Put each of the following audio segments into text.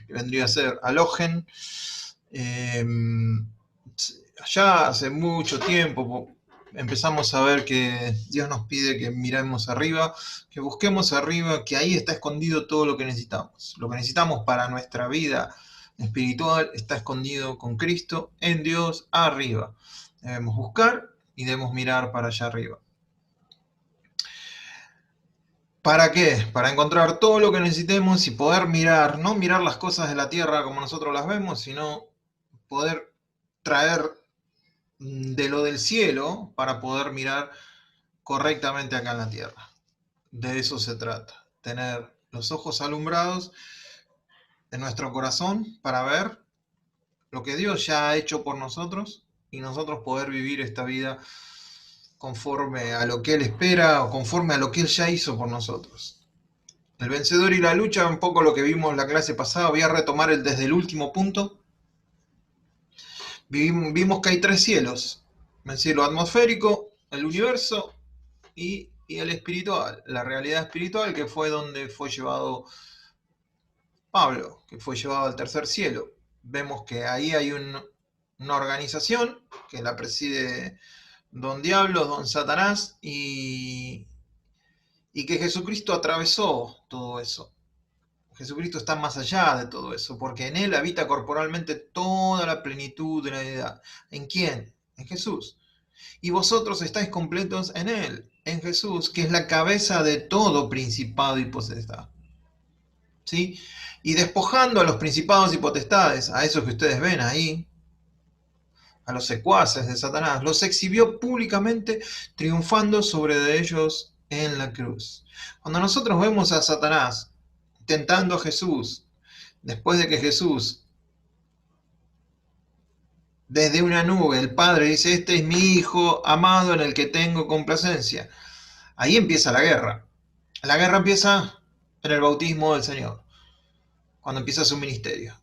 que vendría a ser halógen. Ya hace mucho tiempo empezamos a ver que Dios nos pide que miremos arriba, que busquemos arriba, que ahí está escondido todo lo que necesitamos. Lo que necesitamos para nuestra vida espiritual está escondido con Cristo, en Dios, arriba. Debemos buscar y debemos mirar para allá arriba. ¿Para qué? Para encontrar todo lo que necesitemos y poder mirar, no mirar las cosas de la tierra como nosotros las vemos, sino poder traer de lo del cielo para poder mirar correctamente acá en la tierra. De eso se trata, tener los ojos alumbrados en nuestro corazón para ver lo que Dios ya ha hecho por nosotros y nosotros poder vivir esta vida conforme a lo que Él espera o conforme a lo que Él ya hizo por nosotros. El vencedor y la lucha, un poco lo que vimos en la clase pasada. Voy a retomar desde el último punto. Vimos que hay tres cielos: el cielo atmosférico, el universo y el espiritual, la realidad espiritual, que fue donde fue llevado Pablo, que fue llevado al tercer cielo. Vemos que ahí hay una organización que la preside don Diablo, don Satanás, y que Jesucristo atravesó todo eso. Jesucristo está más allá de todo eso, porque en Él habita corporalmente toda la plenitud de la deidad. ¿En quién? En Jesús. Y vosotros estáis completos en Él, en Jesús, que es la cabeza de todo principado y potestad. ¿Sí? Y despojando a los principados y potestades, a esos que ustedes ven ahí, a los secuaces de Satanás, los exhibió públicamente, triunfando sobre ellos en la cruz. Cuando nosotros vemos a Satanás tentando a Jesús, después de que Jesús, desde una nube, el Padre dice: este es mi Hijo amado en el que tengo complacencia, ahí empieza la guerra. La guerra empieza en el bautismo del Señor, cuando empieza su ministerio.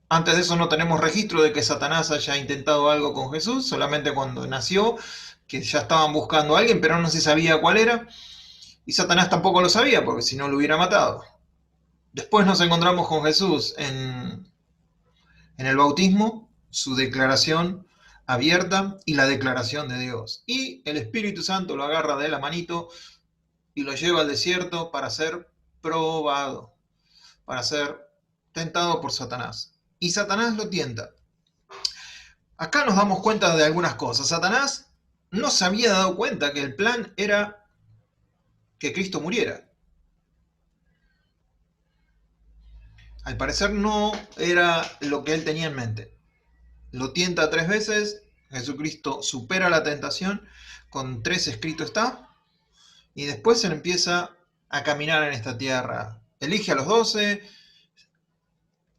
Antes de eso no tenemos registro de que Satanás haya intentado algo con Jesús, solamente cuando nació, que ya estaban buscando a alguien, pero no se sabía cuál era, y Satanás tampoco lo sabía, porque si no lo hubiera matado. Después nos encontramos con Jesús en el bautismo, su declaración abierta y la declaración de Dios. Y el Espíritu Santo lo agarra de la manito y lo lleva al desierto para ser probado, para ser tentado por Satanás. Y Satanás lo tienta. Acá nos damos cuenta de algunas cosas. Satanás no se había dado cuenta que el plan era que Cristo muriera. Al parecer no era lo que él tenía en mente. Lo tienta 3 veces, Jesucristo supera la tentación, con 3 escrito está, y después se empieza a caminar en esta tierra. Elige a los 12,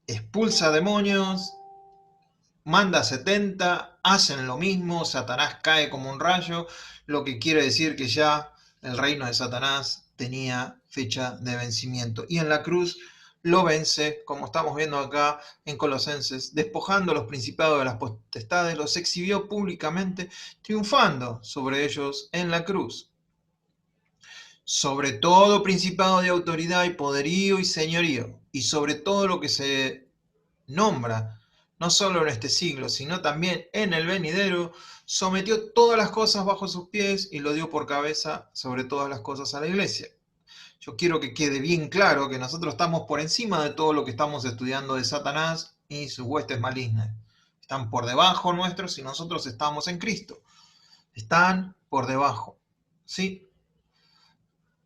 expulsa demonios, manda 70, hacen lo mismo, Satanás cae como un rayo, lo que quiere decir que ya el reino de Satanás tenía fecha de vencimiento. Y en la cruz lo vence, como estamos viendo acá en Colosenses, despojando a los principados de las potestades, los exhibió públicamente, triunfando sobre ellos en la cruz. Sobre todo principado de autoridad y poderío y señorío, y sobre todo lo que se nombra, no solo en este siglo, sino también en el venidero, sometió todas las cosas bajo sus pies y lo dio por cabeza sobre todas las cosas a la iglesia. Yo quiero que quede bien claro que nosotros estamos por encima de todo lo que estamos estudiando de Satanás y sus huestes malignas. Están por debajo nuestros y nosotros estamos en Cristo. Están por debajo. ¿Sí?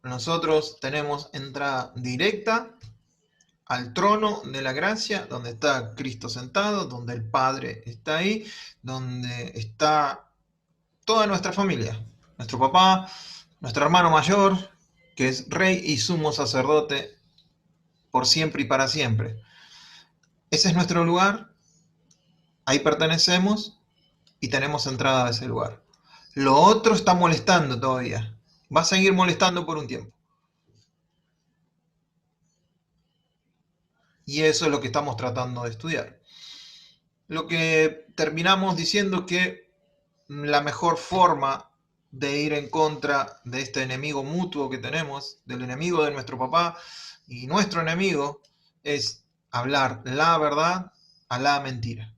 Nosotros tenemos entrada directa al trono de la gracia, donde está Cristo sentado, donde el Padre está ahí, donde está toda nuestra familia, nuestro papá, nuestro hermano mayor, que es rey y sumo sacerdote por siempre y para siempre. Ese es nuestro lugar, ahí pertenecemos y tenemos entrada a ese lugar. Lo otro está molestando todavía, va a seguir molestando por un tiempo. Y eso es lo que estamos tratando de estudiar. Lo que terminamos diciendo es que la mejor forma de ir en contra de este enemigo mutuo que tenemos, del enemigo de nuestro papá y nuestro enemigo, es hablar la verdad a la mentira.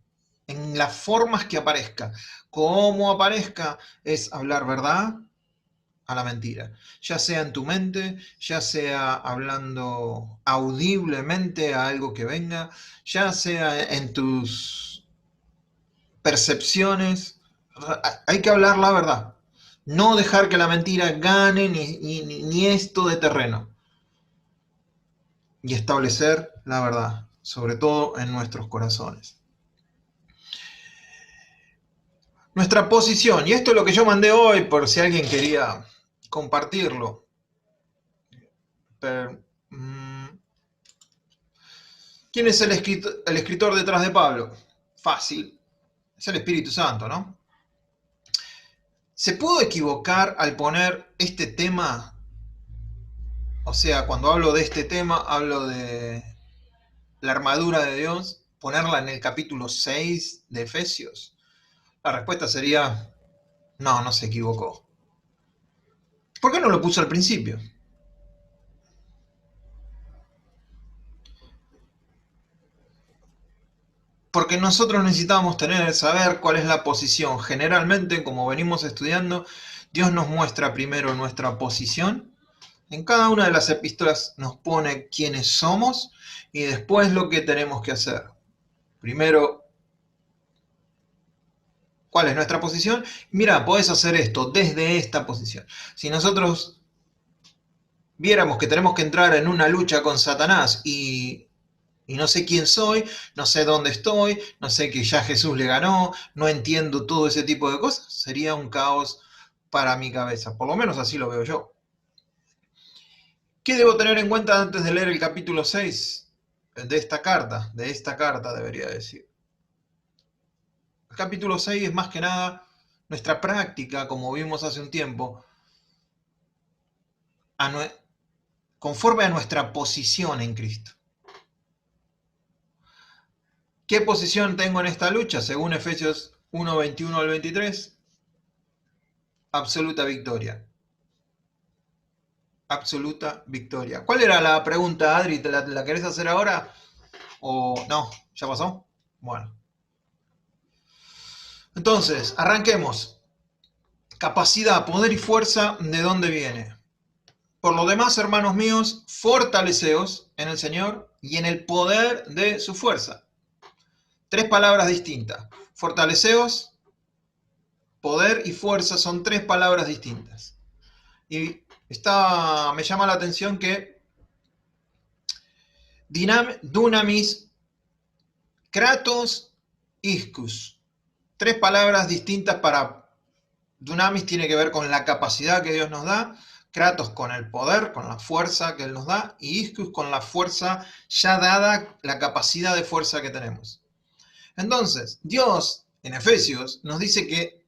En las formas que aparezca. Cómo aparezca es hablar verdad a la mentira. Ya sea en tu mente, ya sea hablando audiblemente a algo que venga, ya sea en tus percepciones. Hay que hablar la verdad. No dejar que la mentira gane ni esto de terreno. Y establecer la verdad, sobre todo en nuestros corazones. Nuestra posición, y esto es lo que yo mandé hoy por si alguien quería compartirlo. Pero, ¿quién es el escritor detrás de Pablo? Fácil, es el Espíritu Santo, ¿no? ¿Se pudo equivocar al poner este tema? O sea, cuando hablo de este tema, hablo de la armadura de Dios, ponerla en el capítulo 6 de Efesios. La respuesta sería, no, no se equivocó. ¿Por qué no lo puso al principio? Porque nosotros necesitamos saber cuál es la posición. Generalmente, como venimos estudiando, Dios nos muestra primero nuestra posición. En cada una de las epístolas nos pone quiénes somos y después lo que tenemos que hacer. Primero, cuál es nuestra posición. Mira, podés hacer esto desde esta posición. Si nosotros viéramos que tenemos que entrar en una lucha con Satanás y no sé quién soy, no sé dónde estoy, no sé que ya Jesús le ganó, no entiendo todo ese tipo de cosas, sería un caos para mi cabeza. Por lo menos así lo veo yo. ¿Qué debo tener en cuenta antes de leer el capítulo 6 de esta carta? De esta carta debería decir. El capítulo 6 es más que nada nuestra práctica, como vimos hace un tiempo, conforme a nuestra posición en Cristo. ¿Qué posición tengo en esta lucha? Según Efesios 1, 21 al 23, absoluta victoria. Absoluta victoria. ¿Cuál era la pregunta, Adri? ¿La querés hacer ahora? ¿O no? ¿Ya pasó? Bueno. Entonces, arranquemos. Capacidad, poder y fuerza, ¿de dónde viene? Por lo demás, hermanos míos, fortaleceos en el Señor y en el poder de su fuerza. Tres palabras distintas. Fortaleceos, poder y fuerza son tres palabras distintas. Y me llama la atención que dunamis, kratos, iskus. Tres palabras distintas para dunamis, tiene que ver con la capacidad que Dios nos da, kratos con el poder, con la fuerza que Él nos da, y iskus con la fuerza ya dada, la capacidad de fuerza que tenemos. Entonces, Dios en Efesios nos dice que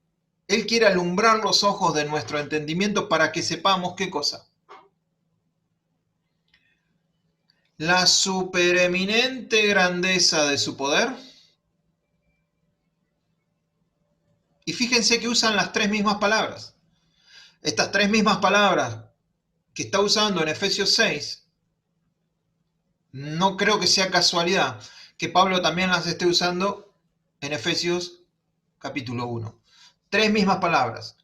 Él quiere alumbrar los ojos de nuestro entendimiento para que sepamos qué cosa. La supereminente grandeza de su poder. Y fíjense que usan las tres mismas palabras. Estas tres mismas palabras que está usando en Efesios 6, no creo que sea casualidad que Pablo también las esté usando en Efesios capítulo 1. Tres mismas palabras.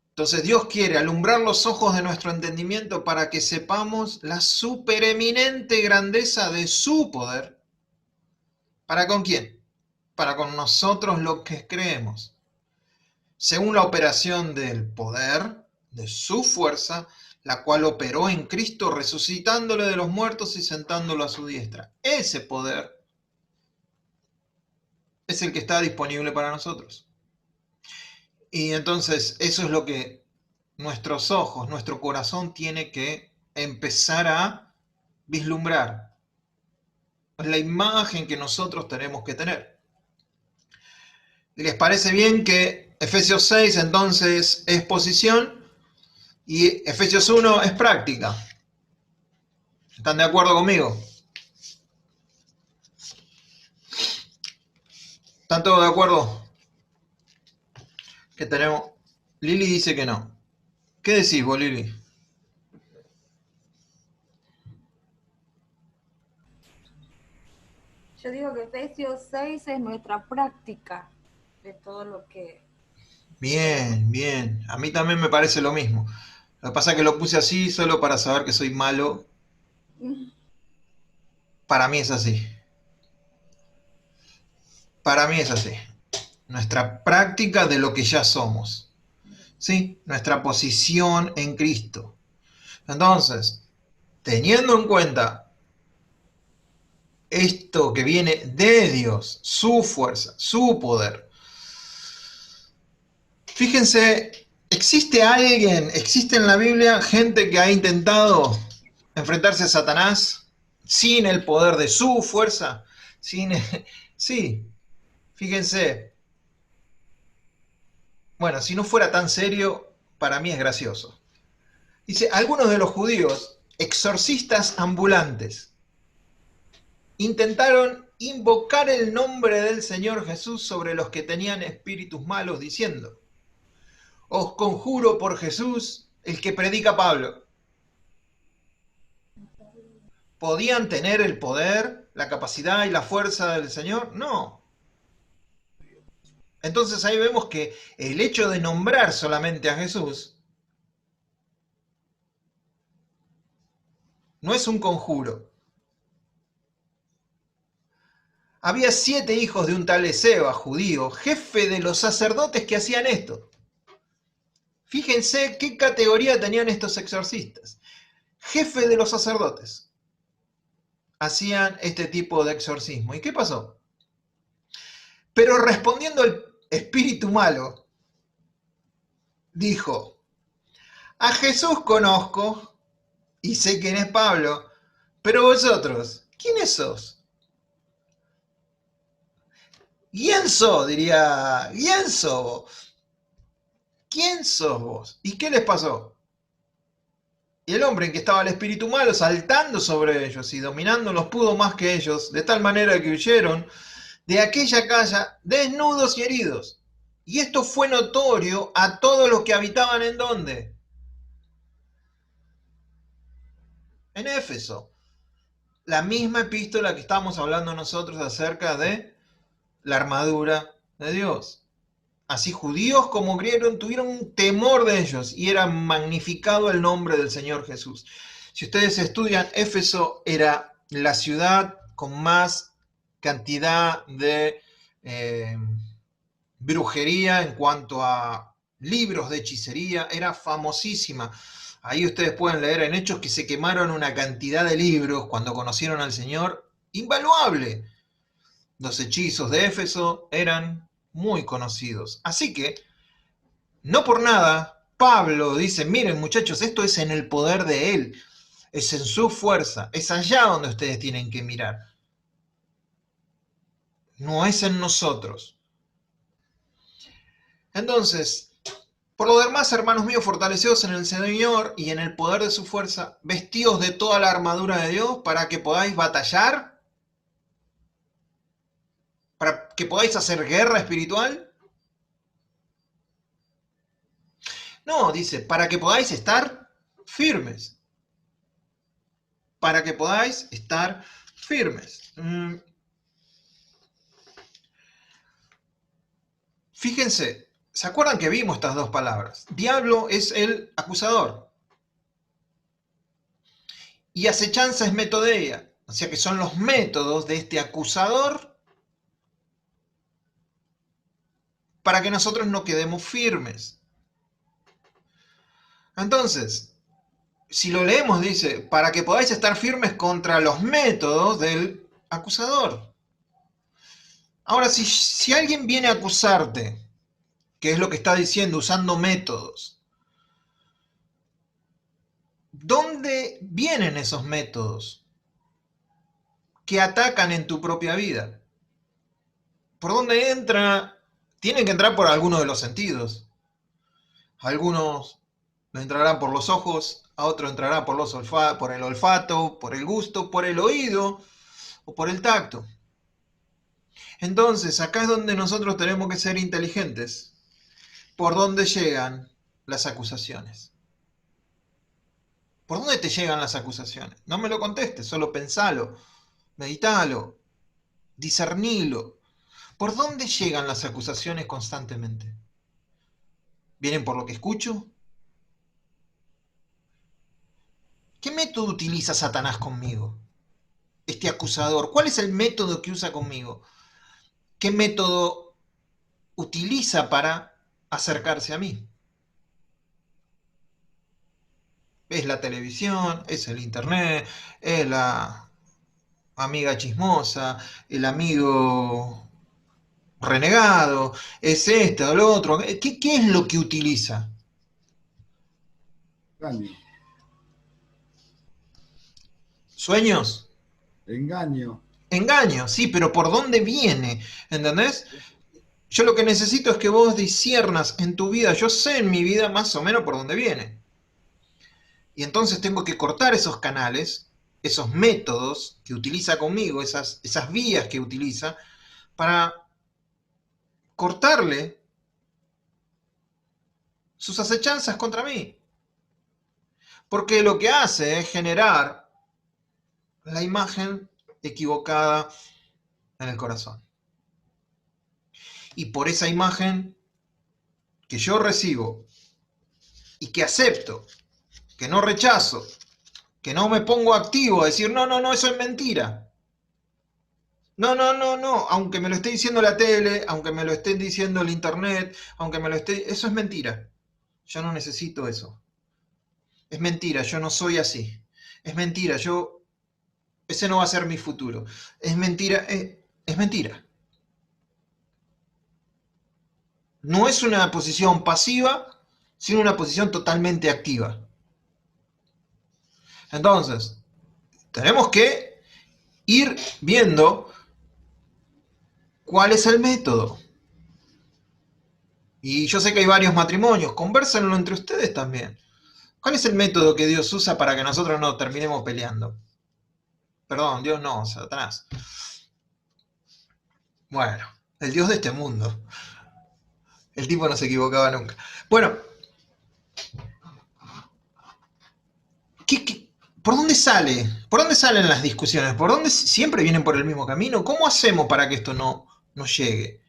Entonces Dios quiere alumbrar los ojos de nuestro entendimiento para que sepamos la supereminente grandeza de su poder. ¿Para con quién? Para con nosotros los que creemos. Según la operación del poder, de su fuerza, la cual operó en Cristo resucitándole de los muertos y sentándolo a su diestra. Ese poder es el que está disponible para nosotros. Y entonces eso es lo que nuestros ojos, nuestro corazón tiene que empezar a vislumbrar. Es la imagen que nosotros tenemos que tener. ¿Les parece bien que Efesios 6 entonces es posición y Efesios 1 es práctica? ¿Están de acuerdo conmigo? ¿Están todos de acuerdo? Que tenemos. Lili dice que no. ¿Qué decís vos, Lili? Yo digo que Efesios 6 es nuestra práctica de todo lo que tenemos. Bien, bien. A mí también me parece lo mismo. Lo que pasa es que lo puse así solo para saber que soy malo. Para mí es así. Para mí es así. Nuestra práctica de lo que ya somos. ¿Sí? Nuestra posición en Cristo. Entonces, teniendo en cuenta esto que viene de Dios, su fuerza, su poder, fíjense, existe en la Biblia gente que ha intentado enfrentarse a Satanás sin el poder de su fuerza, sin... Sí, fíjense, bueno, si no fuera tan serio, para mí es gracioso. Dice, algunos de los judíos, exorcistas ambulantes, intentaron invocar el nombre del Señor Jesús sobre los que tenían espíritus malos, diciendo, os conjuro por Jesús, el que predica Pablo. ¿Podían tener el poder, la capacidad y la fuerza del Señor? No. Entonces ahí vemos que el hecho de nombrar solamente a Jesús no es un conjuro. Había 7 hijos de un tal Eseba, judío, jefe de los sacerdotes que hacían esto. Fíjense qué categoría tenían estos exorcistas. Jefe de los sacerdotes hacían este tipo de exorcismo. ¿Y qué pasó? Pero respondiendo el espíritu malo, dijo, a Jesús conozco y sé quién es Pablo, pero vosotros, ¿quiénes sos? ¿Quién sos? Diría, ¿quién sos vos? ¿Quién sos vos? ¿Y qué les pasó? Y el hombre en que estaba el espíritu malo saltando sobre ellos y dominándolos pudo más que ellos, de tal manera que huyeron de aquella casa desnudos y heridos. Y esto fue notorio a todos los que habitaban en ¿dónde? En Éfeso. La misma epístola que estamos hablando nosotros acerca de la armadura de Dios. Así judíos como griegos tuvieron un temor de ellos y era magnificado el nombre del Señor Jesús. Si ustedes estudian, Éfeso era la ciudad con más cantidad de brujería en cuanto a libros de hechicería, era famosísima. Ahí ustedes pueden leer en Hechos que se quemaron una cantidad de libros cuando conocieron al Señor, invaluable. Los hechizos de Éfeso eran muy conocidos. Así que, no por nada, Pablo dice, miren muchachos, esto es en el poder de Él, es en su fuerza, es allá donde ustedes tienen que mirar. No es en nosotros. Entonces, por lo demás, hermanos míos, fortaleceos en el Señor y en el poder de su fuerza, vestidos de toda la armadura de Dios para que podáis batallar, para que podáis hacer guerra espiritual. No, dice, para que podáis estar firmes. Para que podáis estar firmes. Fíjense, ¿se acuerdan que vimos estas dos palabras? Diablo es el acusador. Y acechanza es metodeia. O sea que son los métodos de este acusador para que nosotros no quedemos firmes. Entonces, si lo leemos, dice, para que podáis estar firmes contra los métodos del acusador. Ahora, si alguien viene a acusarte, que es lo que está diciendo, usando métodos, ¿dónde vienen esos métodos que atacan en tu propia vida? ¿Por dónde entra? Tienen que entrar por alguno de los sentidos. Algunos entrarán por los ojos, a otros entrarán por el olfato, por el gusto, por el oído o por el tacto. Entonces, acá es donde nosotros tenemos que ser inteligentes. ¿Por dónde llegan las acusaciones? ¿Por dónde te llegan las acusaciones? No me lo contestes, solo pensalo, meditalo. discernilo. ¿Por dónde llegan las acusaciones constantemente? ¿Vienen por lo que escucho? ¿Qué método utiliza Satanás conmigo? Este acusador, ¿cuál es el método que usa conmigo? ¿Qué método utiliza para acercarse a mí? ¿Es la televisión? ¿Es el internet? ¿Es la amiga chismosa? ¿El amigo renegado? ¿Es esto o lo otro? ¿Qué es lo que utiliza? Engaño. ¿Sueños? Engaño. Engaño, sí, pero ¿por dónde viene? ¿Entendés? Yo lo que necesito es que vos disiernas en tu vida. Yo sé en mi vida más o menos por dónde viene. Y entonces tengo que cortar esos canales, esos métodos que utiliza conmigo, esas vías que utiliza, para cortarle sus acechanzas contra mí. Porque lo que hace es generar la imagen equivocada en el corazón. Y por esa imagen que yo recibo y que acepto, que no rechazo, que no me pongo activo a decir, no, no, no, eso es mentira. No, no, no, no, aunque me lo esté diciendo la tele, aunque me lo esté diciendo el internet, aunque me lo esté... Eso es mentira. Yo no necesito eso. Es mentira, yo no soy así. Es mentira, ese no va a ser mi futuro. Es mentira, es mentira. No es una posición pasiva, sino una posición totalmente activa. Entonces, tenemos que ir viendo cuál es el método. Y yo sé que hay varios matrimonios, convérsenlo entre ustedes también. ¿Cuál es el método que Dios usa para que nosotros no terminemos peleando? Perdón, Dios no, Satanás. Bueno, el Dios de este mundo. El tipo no se equivocaba nunca. Bueno, por dónde sale? ¿Por dónde salen las discusiones? ¿Por dónde siempre vienen por el mismo camino? ¿Cómo hacemos para que esto no llegue?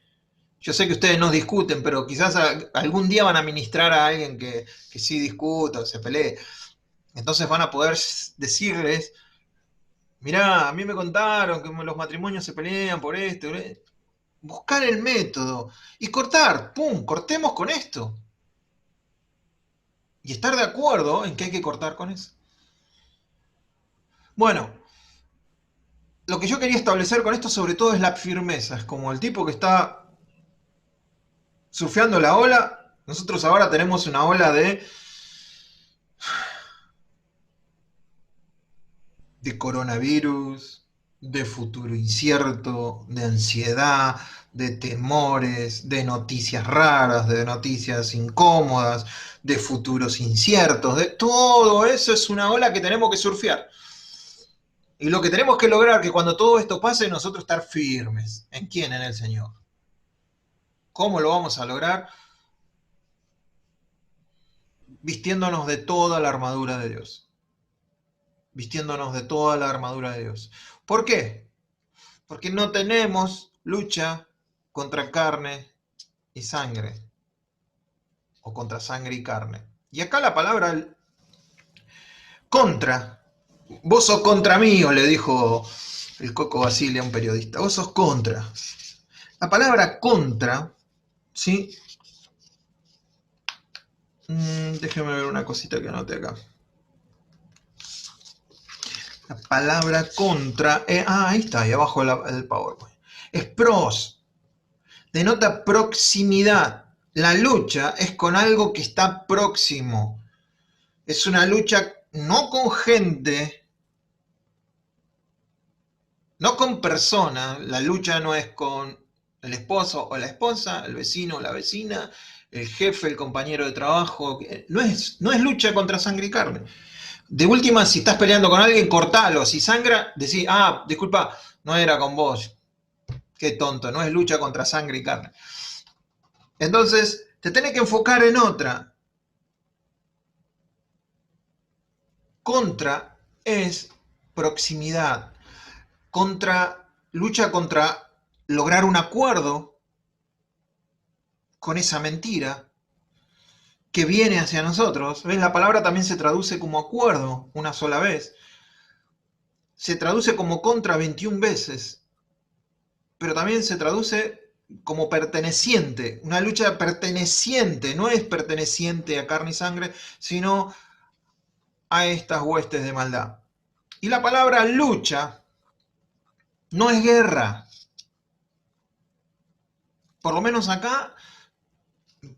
Yo sé que ustedes no discuten, pero quizás algún día van a ministrar a alguien que sí discuta o se pelee. Entonces van a poder decirles, mirá, a mí me contaron que los matrimonios se pelean por esto. Buscar el método y cortar, ¡pum!, cortemos con esto. Y estar de acuerdo en que hay que cortar con eso. Bueno, lo que yo quería establecer con esto sobre todo es la firmeza. Es como el tipo que está surfeando la ola. Nosotros ahora tenemos una ola de coronavirus, de futuro incierto, de ansiedad, de temores, de noticias raras, de noticias incómodas, de futuros inciertos, de todo eso es una ola que tenemos que surfear. Y lo que tenemos que lograr es que cuando todo esto pase, nosotros estar firmes. ¿En quién? En el Señor. ¿Cómo lo vamos a lograr? Vistiéndonos de toda la armadura de Dios. Vistiéndonos de toda la armadura de Dios. ¿Por qué? Porque no tenemos lucha contra carne y sangre, o contra sangre y carne. Y acá la palabra contra, vos sos contra mí, o le dijo el Coco Basile a un periodista, vos sos contra. La palabra contra, ¿sí? Déjeme ver una cosita que anoté acá. La palabra contra, ahí está, ahí abajo el PowerPoint. Es pros, denota proximidad. La lucha es con algo que está próximo. Es una lucha no con gente, no con personas. La lucha no es con el esposo o la esposa, el vecino o la vecina, el jefe, el compañero de trabajo. No es lucha contra sangre y carne. De última, si estás peleando con alguien, cortalo. Si sangra, decís, disculpa, no era con vos. Qué tonto, no es lucha contra sangre y carne. Entonces, te tenés que enfocar en otra. Contra es proximidad. Contra lucha contra lograr un acuerdo con esa mentira que viene hacia nosotros. ¿Ves? La palabra también se traduce como acuerdo una sola vez. Se traduce como contra 21 veces, pero también se traduce como perteneciente, una lucha perteneciente, no es perteneciente a carne y sangre, sino a estas huestes de maldad. Y la palabra lucha no es guerra. Por lo menos acá,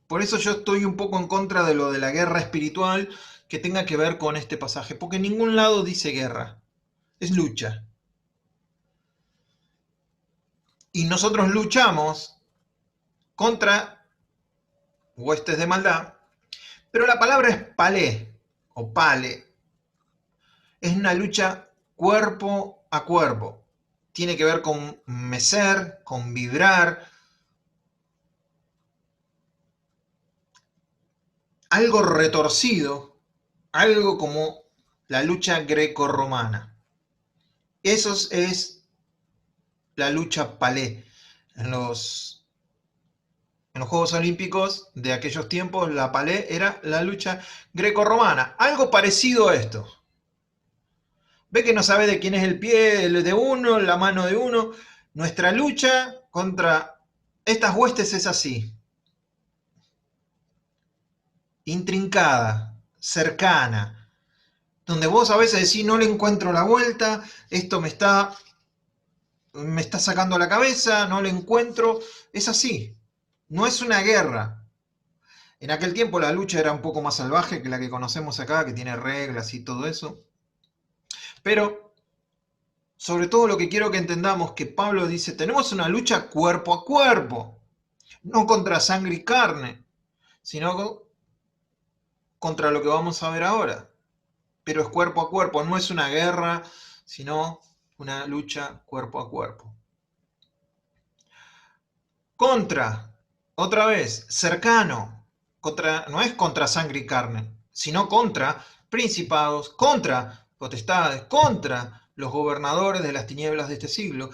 por eso yo estoy un poco en contra de lo de la guerra espiritual que tenga que ver con este pasaje, porque en ningún lado dice guerra, es lucha. Y nosotros luchamos contra huestes de maldad, pero la palabra es palé o pale, es una lucha cuerpo a cuerpo. Tiene que ver con mecer, con vibrar, algo retorcido, algo como la lucha grecorromana. Eso es la lucha palé. En los Juegos Olímpicos de aquellos tiempos, la palé era la lucha grecorromana. Algo parecido a esto. Ve que no sabe de quién es el pie de uno, la mano de uno. Nuestra lucha contra estas huestes es así. Intrincada, cercana. Donde vos a veces decís, no le encuentro la vuelta, esto me está sacando la cabeza, no le encuentro. Es así. No es una guerra. En aquel tiempo la lucha era un poco más salvaje que la que conocemos acá, que tiene reglas y todo eso. Pero, sobre todo lo que quiero que entendamos, que Pablo dice, tenemos una lucha cuerpo a cuerpo, no contra sangre y carne, sino contra lo que vamos a ver ahora. Pero es cuerpo a cuerpo, no es una guerra, sino una lucha cuerpo a cuerpo. Contra, otra vez, cercano, no es contra sangre y carne, sino contra principados, contra potestades, contra los gobernadores de las tinieblas de este siglo,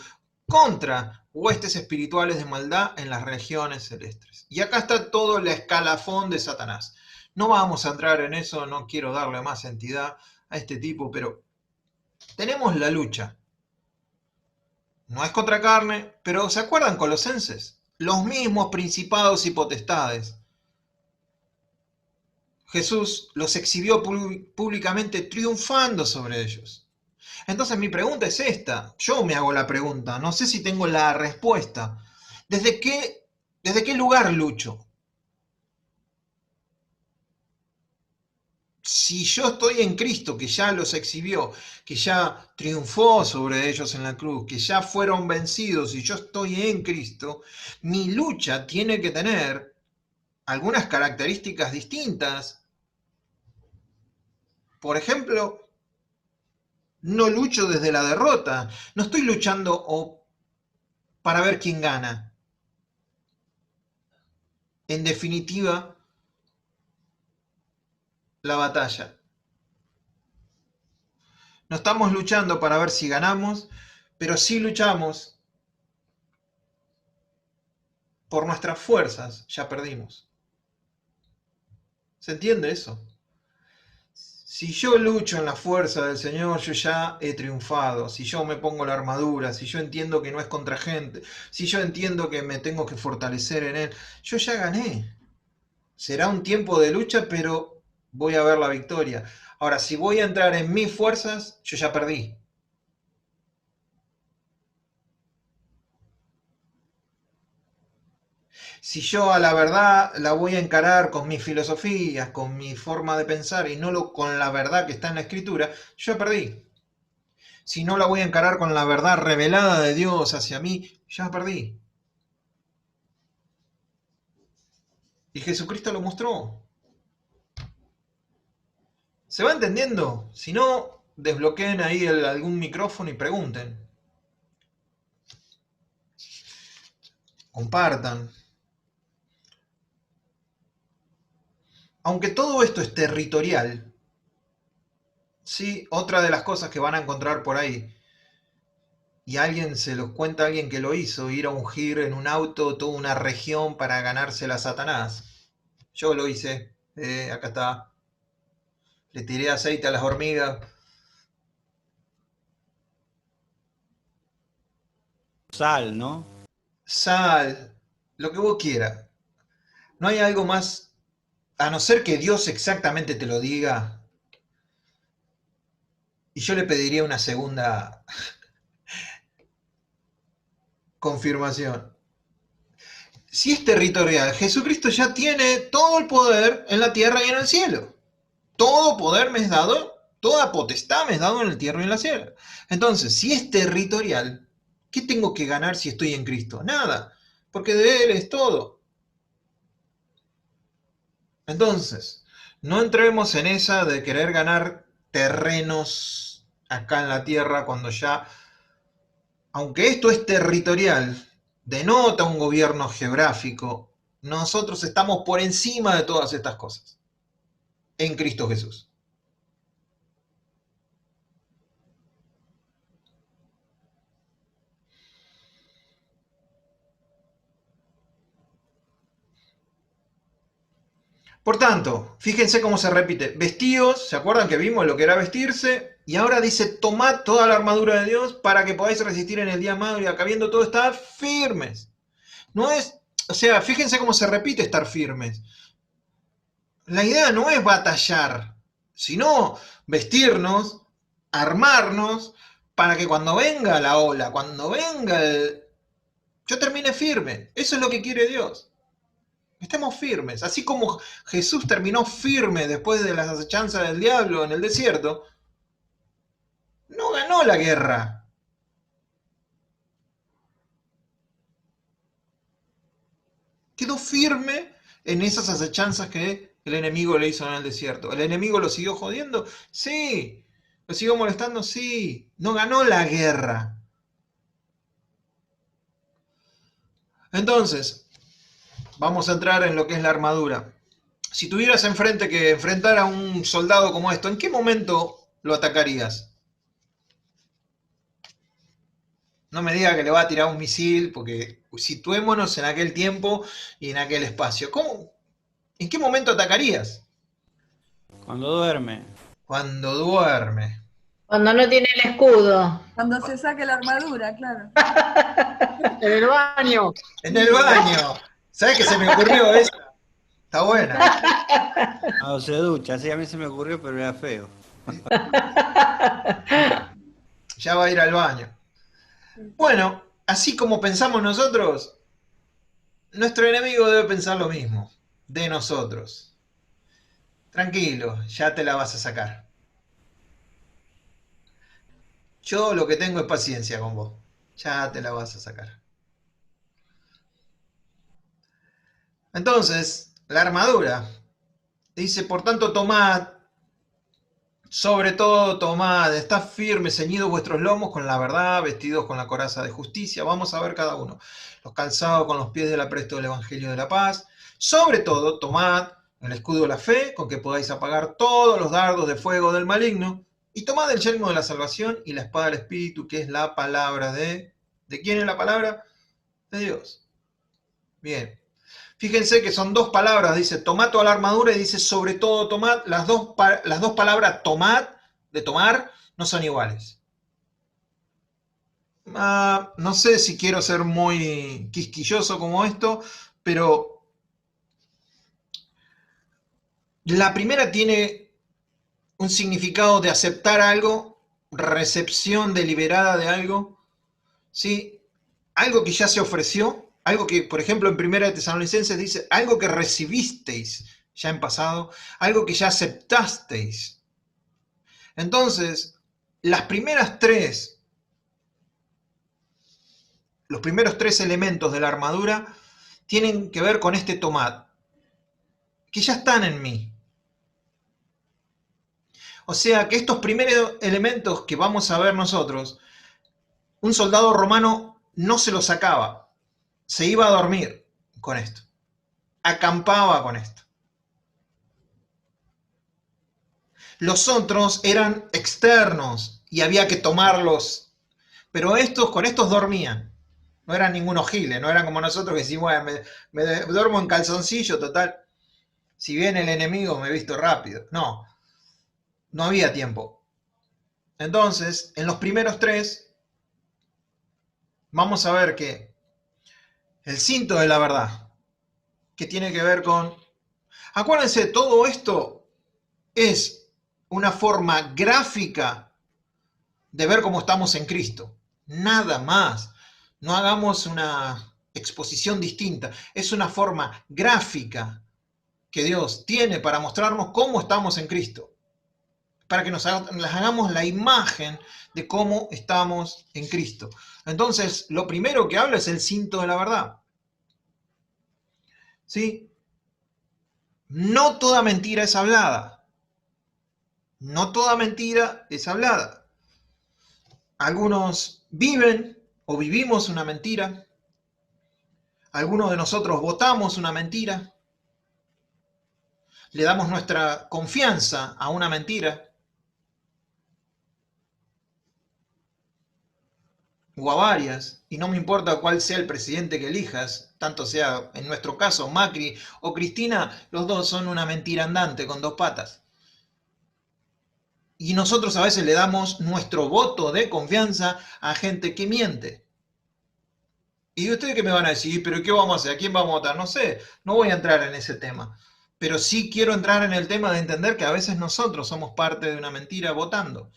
contra huestes espirituales de maldad en las regiones celestes. Y acá está todo el escalafón de Satanás. No vamos a entrar en eso, no quiero darle más entidad a este tipo, pero tenemos la lucha. No es contra carne, pero ¿se acuerdan Colosenses? Los mismos principados y potestades. Jesús los exhibió públicamente triunfando sobre ellos. Entonces mi pregunta es esta, yo me hago la pregunta, no sé si tengo la respuesta. ¿Desde qué lugar lucho? Si yo estoy en Cristo, que ya los exhibió, que ya triunfó sobre ellos en la cruz, que ya fueron vencidos y yo estoy en Cristo, mi lucha tiene que tener algunas características distintas. Por ejemplo, no lucho desde la derrota, no estoy luchando para ver quién gana. En definitiva, la batalla. No estamos luchando para ver si ganamos, pero sí luchamos por nuestras fuerzas, ya perdimos. ¿Se entiende eso? Si yo lucho en la fuerza del Señor, yo ya he triunfado. Si yo me pongo la armadura, si yo entiendo que no es contra gente, si yo entiendo que me tengo que fortalecer en Él, yo ya gané. Será un tiempo de lucha, pero voy a ver la victoria. Ahora, si voy a entrar en mis fuerzas, yo ya perdí. Si yo a la verdad la voy a encarar con mis filosofías, con mi forma de pensar y no con la verdad que está en la escritura, yo perdí. Si no la voy a encarar con la verdad revelada de Dios hacia mí, ya perdí. Y Jesucristo lo mostró. ¿Se va entendiendo? Si no, desbloqueen ahí algún micrófono y pregunten. Compartan. Aunque todo esto es territorial, sí, otra de las cosas que van a encontrar por ahí y alguien se los cuenta a alguien que lo hizo, ir a ungir en un auto toda una región para ganársela a Satanás. Yo lo hice, acá está. Le tiré aceite a las hormigas. Sal, ¿no? Sal, lo que vos quieras. No hay algo más, a no ser que Dios exactamente te lo diga. Y yo le pediría una segunda confirmación. Si es territorial, Jesucristo ya tiene todo el poder en la tierra y en el cielo. Todo poder me es dado, toda potestad me es dado en el cielo y en la tierra. Entonces, si es territorial, ¿qué tengo que ganar si estoy en Cristo? Nada, porque de Él es todo. Entonces, no entremos en esa de querer ganar terrenos acá en la tierra cuando ya, aunque esto es territorial, denota un gobierno geográfico, nosotros estamos por encima de todas estas cosas, en Cristo Jesús. Por tanto, fíjense cómo se repite. Vestidos, ¿se acuerdan que vimos lo que era vestirse? Y ahora dice, tomad toda la armadura de Dios para que podáis resistir en el día malo y habiendo todo estar firmes. No es, o sea, fíjense cómo se repite estar firmes. La idea no es batallar, sino vestirnos, armarnos, para que cuando venga la ola, cuando venga yo termine firme. Eso es lo que quiere Dios. Estemos firmes. Así como Jesús terminó firme después de las acechanzas del diablo en el desierto, no ganó la guerra. Quedó firme en esas acechanzas que el enemigo le hizo en el desierto. ¿El enemigo lo siguió jodiendo? Sí. ¿Lo siguió molestando? Sí. No ganó la guerra. Entonces, vamos a entrar en lo que es la armadura. Si tuvieras enfrente que enfrentar a un soldado como esto, ¿en qué momento lo atacarías? No me diga que le va a tirar un misil, porque situémonos en aquel tiempo y en aquel espacio. ¿Cómo? ¿En qué momento atacarías? Cuando duerme. Cuando duerme. Cuando no tiene el escudo. Cuando se saque la armadura, claro. En el baño. En el baño. ¿Sabes qué se me ocurrió esa? Está buena. Cuando se ducha, sí, a mí se me ocurrió, pero era feo. Ya va a ir al baño. Bueno, así como pensamos nosotros, nuestro enemigo debe pensar lo mismo de nosotros. Tranquilo, ya te la vas a sacar. Yo lo que tengo es paciencia con vos. Ya te la vas a sacar. Entonces, la armadura. Dice, por tanto, tomad, sobre todo tomad, estad firmes, ceñidos vuestros lomos con la verdad, vestidos con la coraza de justicia. Vamos a ver cada uno. Los calzados con los pies del apresto del Evangelio de la paz. Sobre todo, tomad el escudo de la fe, con que podáis apagar todos los dardos de fuego del maligno. Y tomad el yelmo de la salvación y la espada del Espíritu, que es la palabra de... ¿De quién es la palabra? De Dios. Bien. Fíjense que son dos palabras, dice tomad toda la armadura y dice sobre todo tomad. Las dos palabras tomad, de tomar, no son iguales. No sé si quiero ser muy quisquilloso como esto, pero la primera tiene un significado de aceptar algo, recepción deliberada de algo, ¿sí? Algo que ya se ofreció, algo que, por ejemplo, en Primera de Tesalonicenses dice, algo que recibisteis ya en pasado, algo que ya aceptasteis. Entonces, los primeros tres elementos de la armadura tienen que ver con este tomad, que ya están en mí. O sea que estos primeros elementos que vamos a ver nosotros, un soldado romano no se los sacaba, se iba a dormir con esto, acampaba con esto. Los otros eran externos y había que tomarlos Pero con estos dormían. No eran ningunos giles, no eran como nosotros que decimos, bueno, me duermo en calzoncillo, total. Si viene el enemigo me visto rápido. No, no había tiempo. Entonces, en los primeros 3, vamos a ver que el cinto de la verdad, que tiene que ver con... Acuérdense, todo esto es una forma gráfica de ver cómo estamos en Cristo. Nada más. No hagamos una exposición distinta. Es una forma gráfica que Dios tiene para mostrarnos cómo estamos en Cristo. Para que nos hagamos la imagen de cómo estamos en Cristo. Entonces, lo primero que habla es el cinto de la verdad. ¿Sí? No toda mentira es hablada. No toda mentira es hablada. Algunos viven o vivimos una mentira. Algunos de nosotros votamos una mentira. Le damos nuestra confianza a una mentira. O a varias, y no me importa cuál sea el presidente que elijas, tanto sea en nuestro caso Macri o Cristina, los dos son una mentira andante con 2 patas. Y nosotros a veces le damos nuestro voto de confianza a gente que miente. ¿Y ustedes qué me van a decir? ¿Pero qué vamos a hacer? ¿A quién vamos a votar? No sé, no voy a entrar en ese tema. Pero sí quiero entrar en el tema de entender que a veces nosotros somos parte de una mentira votando.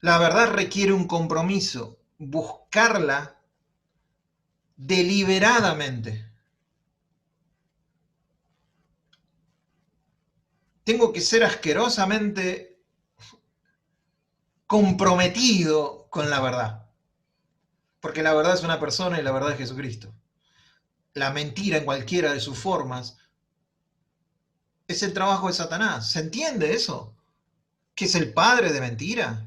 La verdad requiere un compromiso, buscarla deliberadamente. Tengo que ser asquerosamente comprometido con la verdad. Porque la verdad es una persona y la verdad es Jesucristo. La mentira en cualquiera de sus formas es el trabajo de Satanás. ¿Se entiende eso? Que es el padre de mentira.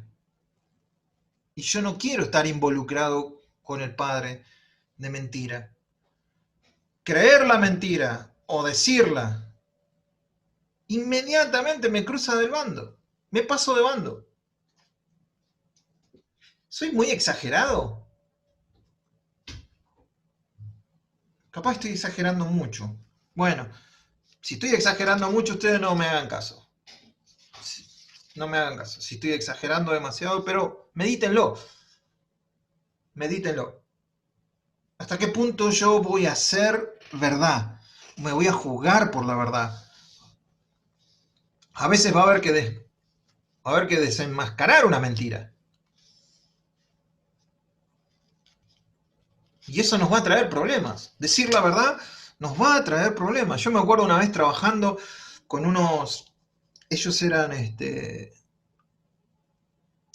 Y yo no quiero estar involucrado con el padre de mentira. Creer la mentira o decirla inmediatamente me cruza del bando, me paso de bando. ¿Soy muy exagerado? Capaz estoy exagerando mucho. Bueno, si estoy exagerando mucho, ustedes no me hagan caso. No me hagan caso. Si estoy exagerando demasiado, pero medítenlo. Medítenlo. ¿Hasta qué punto yo voy a hacer verdad? Me voy a jugar por la verdad. A veces va a haber que desenmascarar una mentira. Y eso nos va a traer problemas. Decir la verdad nos va a traer problemas. Yo me acuerdo una vez trabajando con unos... Ellos eran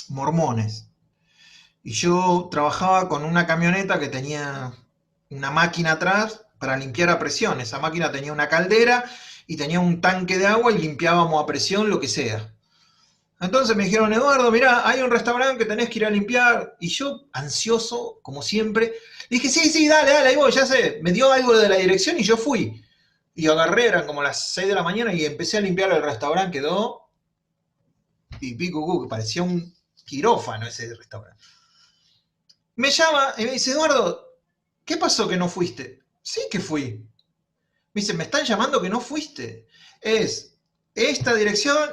mormones. Y yo trabajaba con una camioneta que tenía una máquina atrás para limpiar a presión. Esa máquina tenía una caldera y tenía un tanque de agua y limpiábamos a presión lo que sea. Entonces me dijeron, Eduardo, mirá, hay un restaurante que tenés que ir a limpiar. Y yo, ansioso, como siempre, dije, sí, dale, ahí voy, ya sé. Me dio algo de la dirección y yo fui. Y agarré, eran como las 6 de la mañana y empecé a limpiar el restaurante. Quedó pico, que parecía un quirófano ese restaurante. Me llama y me dice, Eduardo, ¿qué pasó que no fuiste? Sí que fui. Me dice, me están llamando que no fuiste. Es esta dirección.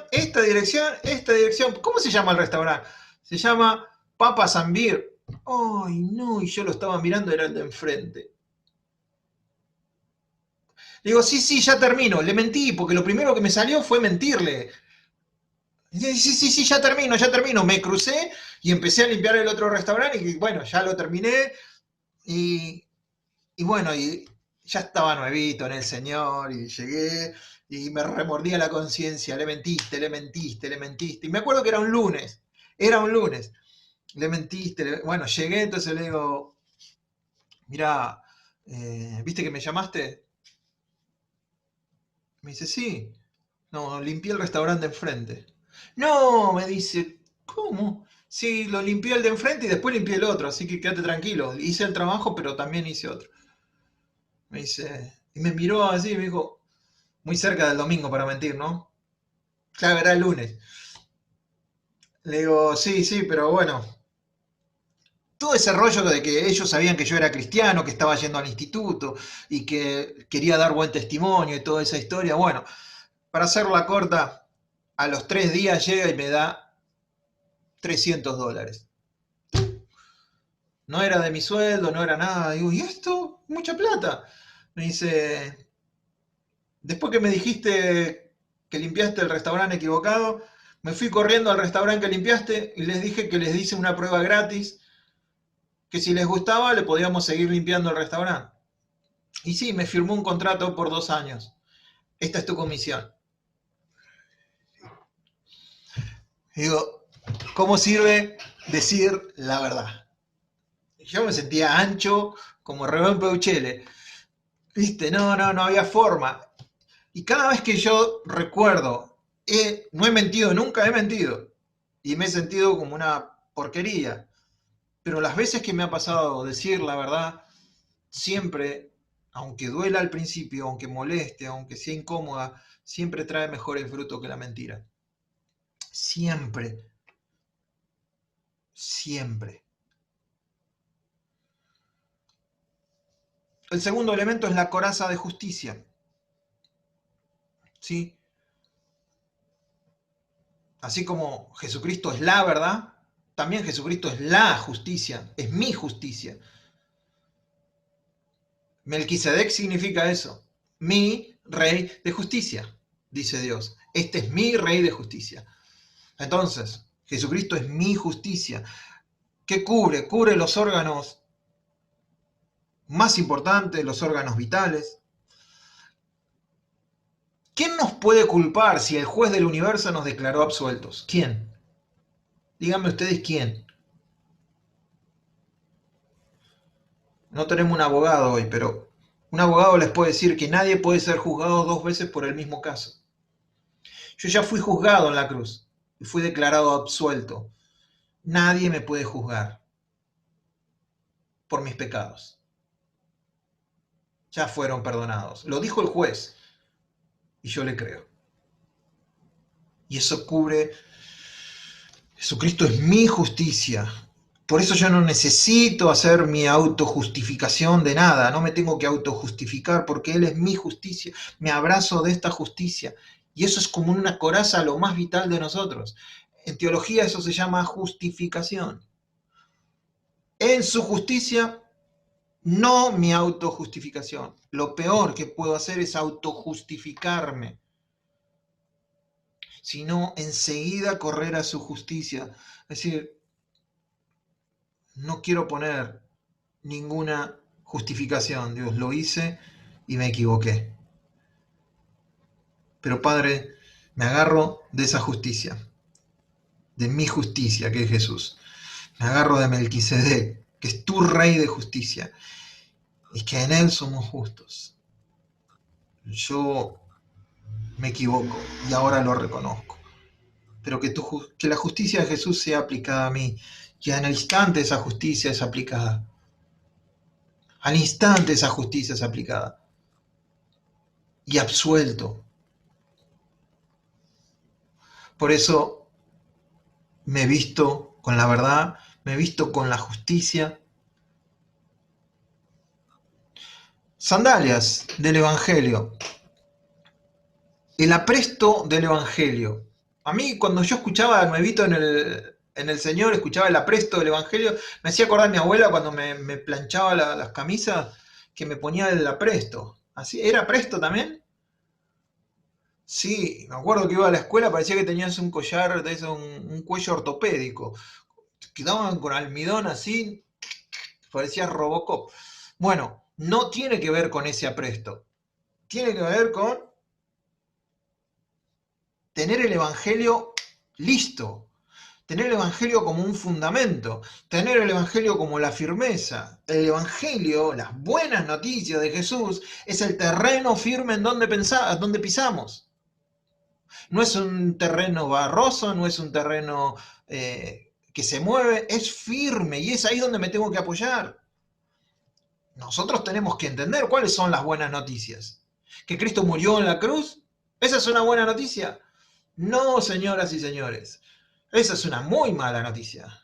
¿Cómo se llama el restaurante? Se llama Papas and Beer. Ay, no, y yo lo estaba mirando, era el de enfrente. Le digo, sí, ya termino. Le mentí, porque lo primero que me salió fue mentirle. Sí, ya termino. Me crucé y empecé a limpiar el otro restaurante y bueno, ya lo terminé. Y bueno, y ya estaba nuevito en el Señor y llegué y me remordía la conciencia. Le mentiste. Y me acuerdo que era un lunes. Le mentiste. Bueno, llegué, entonces le digo, mirá, ¿viste que me llamaste? Me dice, sí. No, limpié el restaurante enfrente. No, me dice, ¿cómo? Sí, lo limpié el de enfrente y después limpié el otro, así que quédate tranquilo. Hice el trabajo, pero también hice otro. Me dice, y me miró así y me dijo, muy cerca del domingo para mentir, ¿no? Claro, era el lunes. Le digo, sí, sí, pero bueno. Todo ese rollo de que ellos sabían que yo era cristiano, que estaba yendo al instituto y que quería dar buen testimonio y toda esa historia. Bueno, para hacerla corta, a los 3 días llega y me da $300. No era de mi sueldo, no era nada. Digo, ¿y esto? Mucha plata. Me dice, después que me dijiste que limpiaste el restaurante equivocado, me fui corriendo al restaurante que limpiaste y les dije que les hice una prueba gratis, que si les gustaba le podíamos seguir limpiando el restaurante. Y sí, me firmó un contrato por 2 años. Esta es tu comisión. Digo, ¿cómo sirve decir la verdad? Yo me sentía ancho como Rubén Peuchele. ¿Viste? No había forma. Y cada vez que yo recuerdo, no he mentido, nunca he mentido. Y me he sentido como una porquería. Pero las veces que me ha pasado decir la verdad, siempre, aunque duela al principio, aunque moleste, aunque sea incómoda, siempre trae mejor el fruto que la mentira. Siempre. Siempre. El segundo elemento es la coraza de justicia. ¿Sí? Así como Jesucristo es la verdad, también Jesucristo es la justicia, es mi justicia. Melquisedec significa eso, mi rey de justicia, dice Dios. Este es mi rey de justicia. Entonces, Jesucristo es mi justicia. ¿Qué cubre? Cubre los órganos más importantes, los órganos vitales. ¿Quién nos puede culpar si el juez del universo nos declaró absueltos? ¿Quién? Díganme ustedes quién. No tenemos un abogado hoy, pero un abogado les puede decir que nadie puede ser juzgado 2 veces por el mismo caso. Yo ya fui juzgado en la cruz y fui declarado absuelto. Nadie me puede juzgar por mis pecados. Ya fueron perdonados. Lo dijo el juez y yo le creo. Y eso cubre. Jesucristo es mi justicia. Por eso yo no necesito hacer mi autojustificación de nada. No me tengo que autojustificar porque Él es mi justicia. Me abrazo de esta justicia. Y eso es como una coraza a lo más vital de nosotros. En teología eso se llama justificación. En su justicia, no mi autojustificación. Lo peor que puedo hacer es autojustificarme, sino enseguida correr a su justicia. Es decir, no quiero poner ninguna justificación. Dios, lo hice y me equivoqué. Pero Padre, me agarro de esa justicia, de mi justicia, que es Jesús. Me agarro de Melquisedec, que es tu rey de justicia, y que en Él somos justos. Yo me equivoco y ahora lo reconozco. Pero que la justicia de Jesús sea aplicada a mí, y en el instante esa justicia es aplicada. Al instante esa justicia es aplicada. Y absuelto. Por eso me visto con la verdad, me visto con la justicia. Sandalias del Evangelio. El apresto del Evangelio. A mí, cuando yo escuchaba nuevito en el Señor, escuchaba el apresto del Evangelio, me hacía acordar a mi abuela cuando me planchaba las camisas, que me ponía el apresto. ¿Así? ¿Era apresto también? Sí, me acuerdo que iba a la escuela, parecía que tenías un collar de eso, un cuello ortopédico. Quedaban con almidón así, parecía Robocop. Bueno, no tiene que ver con ese apresto. Tiene que ver con tener el Evangelio listo, tener el Evangelio como un fundamento, tener el Evangelio como la firmeza. El Evangelio, las buenas noticias de Jesús, es el terreno firme en donde pisamos. No es un terreno barroso, no es un terreno que se mueve, es firme y es ahí donde me tengo que apoyar. Nosotros tenemos que entender cuáles son las buenas noticias. Que Cristo murió en la cruz, ¿esa es una buena noticia? No, señoras y señores, esa es una muy mala noticia.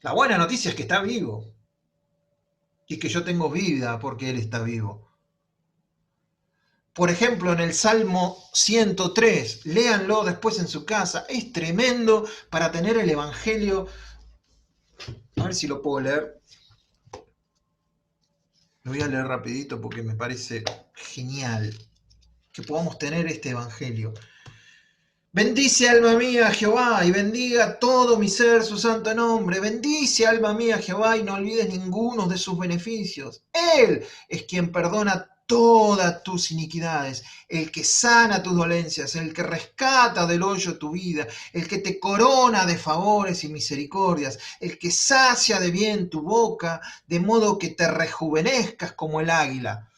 La buena noticia es que está vivo. Y que yo tengo vida porque Él está vivo. Por ejemplo, en el Salmo 103, léanlo después en su casa, es tremendo para tener el Evangelio. A ver si lo puedo leer. Lo voy a leer rapidito porque me parece genial que podamos tener este Evangelio. Bendice alma mía a Jehová y bendiga todo mi ser su santo nombre. Bendice alma mía a Jehová y no olvides ninguno de sus beneficios. Él es quien perdona todas tus iniquidades, el que sana tus dolencias, el que rescata del hoyo tu vida, el que te corona de favores y misericordias, el que sacia de bien tu boca, de modo que te rejuvenezcas como el águila.